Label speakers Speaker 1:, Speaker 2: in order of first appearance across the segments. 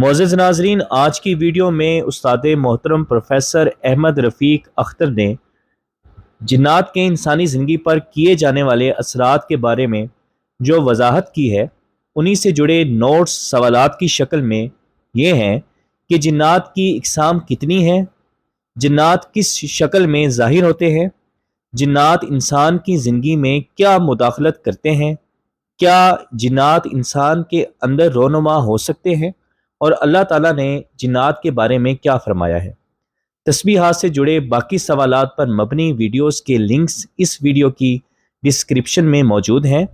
Speaker 1: معزز ناظرین، آج کی ویڈیو میں استاد محترم پروفیسر احمد رفیق اختر نے جنات کے انسانی زندگی پر کیے جانے والے اثرات کے بارے میں جو وضاحت کی ہے، انہی سے جڑے نوٹس سوالات کی شکل میں یہ ہیں کہ جنات کی اقسام کتنی ہیں، جنات کس شکل میں ظاہر ہوتے ہیں، جنات انسان کی زندگی میں کیا مداخلت کرتے ہیں، کیا جنات انسان کے اندر رونما ہو سکتے ہیں، اور اللہ تعالیٰ نے جنات کے بارے میں کیا فرمایا ہے۔ تسبیحات سے جڑے باقی سوالات پر مبنی ویڈیوز کے لنکس اس ویڈیو کی ڈسکرپشن میں موجود ہیں۔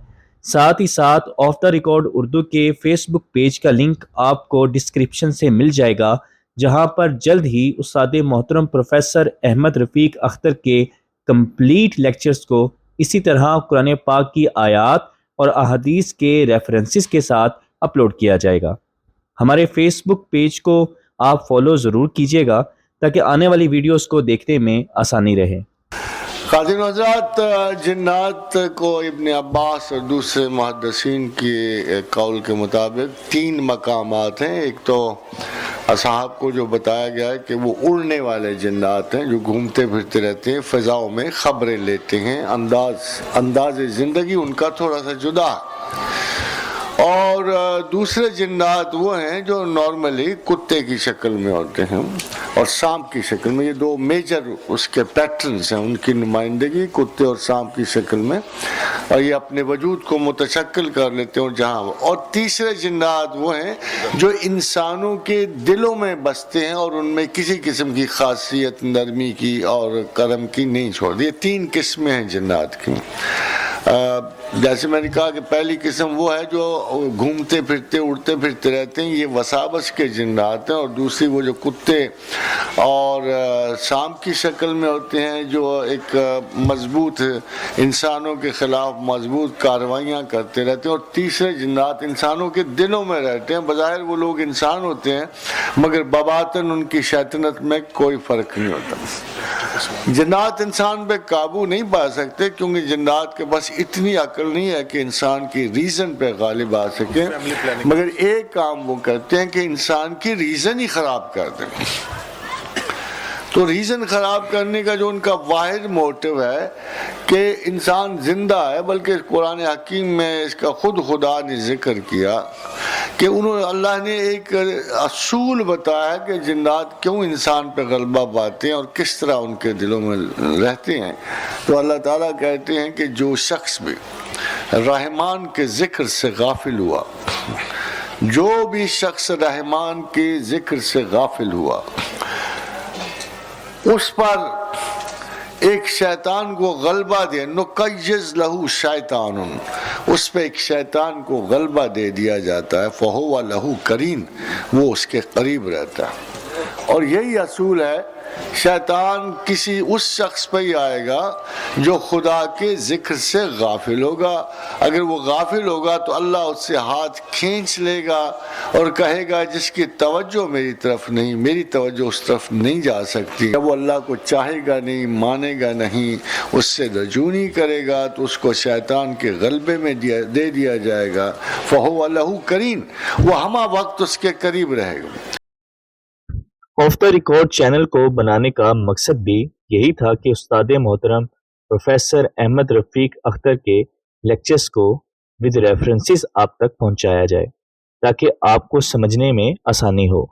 Speaker 1: ساتھ ہی ساتھ آف دا ریکارڈ اردو کے فیس بک پیج کا لنک آپ کو ڈسکرپشن سے مل جائے گا، جہاں پر جلد ہی استاد محترم پروفیسر احمد رفیق اختر کے کمپلیٹ لیکچرز کو اسی طرح قرآن پاک کی آیات اور احادیث کے ریفرنسز کے ساتھ اپلوڈ کیا جائے گا۔ ہمارے فیس بک پیج کو آپ فالو ضرور کیجیے گا تاکہ آنے والی ویڈیوز کو دیکھنے میں آسانی رہے۔
Speaker 2: خاطر حضرات، جنات کو ابن عباس اور دوسرے محدثین کے قول کے مطابق 3 مقامات ہیں۔ ایک تو اصحاب کو جو بتایا گیا ہے کہ وہ اڑنے والے جنات ہیں جو گھومتے پھرتے رہتے ہیں، فضاؤں میں خبریں لیتے ہیں، انداز زندگی ان کا تھوڑا سا جدا ہے۔ اور دوسرے جنات وہ ہیں جو نارملی کتے کی شکل میں ہوتے ہیں اور سانپ کی شکل میں۔ یہ 2 میجر اس کے پیٹرنز ہیں، ان کی نمائندگی کتے اور سانپ کی شکل میں، اور یہ اپنے وجود کو متشکل کر لیتے ہیں جہاں وہ۔ اور تیسرے جنات وہ ہیں جو انسانوں کے دلوں میں بستے ہیں اور ان میں کسی قسم کی خاصیت نرمی کی اور کرم کی نہیں چھوڑ دی۔ یہ 3 قسمیں ہیں جنات کی۔ جیسے میں نے کہا کہ پہلی قسم وہ ہے جو گھومتے پھرتے اڑتے پھرتے رہتے ہیں، یہ وسابس کے جنات ہیں، اور دوسری وہ جو کتے اور سانپ کی شکل میں ہوتے ہیں، جو ایک مضبوط انسانوں کے خلاف مضبوط کارروائیاں کرتے رہتے ہیں، اور تیسرے جنات انسانوں کے دلوں میں رہتے ہیں۔ بظاہر وہ لوگ انسان ہوتے ہیں مگر بباطن ان کی شیطنت میں کوئی فرق نہیں ہوتا۔ جنات انسان پہ قابو نہیں پا سکتے کیونکہ جنات کے پاس اتنی عقل نہیں ہے کہ انسان کی ریزن پہ غالب آ سکے، مگر ایک کام وہ کرتے ہیں کہ انسان کی ریزن ہی خراب کر دیں۔ تو ریزن خراب کرنے کا جو ان کا واحد موٹو ہے کہ انسان زندہ ہے، بلکہ قرآن حکیم میں اس کا خود خدا نے ذکر کیا کہ اللہ نے ایک اصول بتایا کہ جنات کیوں انسان پہ غلبہ پاتے ہیں اور کس طرح ان کے دلوں میں رہتے ہیں۔ تو اللہ تعالیٰ کہتے ہیں کہ جو شخص بھی رحمان کے ذکر سے غافل ہوا، جو بھی شخص رحمان کے ذکر سے غافل ہوا، اس پر ایک شیطان کو غلبہ دے، نقیض لہو شیطان، اس پہ ایک شیطان کو غلبہ دے دیا جاتا ہے، فہو لہو قرین، وہ اس کے قریب رہتا ہے۔ اور یہی اصول ہے، شیطان کسی اس شخص پہ ہی آئے گا جو خدا کے ذکر سے غافل ہوگا۔ اگر وہ غافل ہوگا تو اللہ اس سے ہاتھ کھینچ لے گا اور کہے گا جس کی توجہ میری طرف نہیں، میری توجہ اس طرف نہیں جا سکتی، جب وہ اللہ کو چاہے گا نہیں، مانے گا نہیں، اس سے رجوع نہیں کرے گا، تو اس کو شیطان کے غلبے میں دے دیا جائے گا، فہو لہو قرین، وہ ہمہ وقت اس کے قریب رہے گا۔
Speaker 1: آف دا ریکارڈ چینل کو بنانے کا مقصد بھی یہی تھا کہ استاد محترم پروفیسر احمد رفیق اختر کے لیکچرز کو ود ریفرنسز آپ تک پہنچایا جائے تاکہ آپ کو سمجھنے میں آسانی ہو۔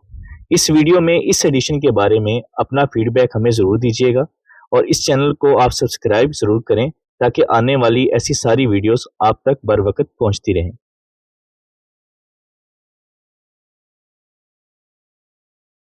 Speaker 1: اس ویڈیو میں اس ایڈیشن کے بارے میں اپنا فیڈ بیک ہمیں ضرور دیجیے گا، اور اس چینل کو آپ سبسکرائب ضرور کریں تاکہ آنے والی ایسی ساری ویڈیوز آپ تک بر وقت پہنچتی رہیں۔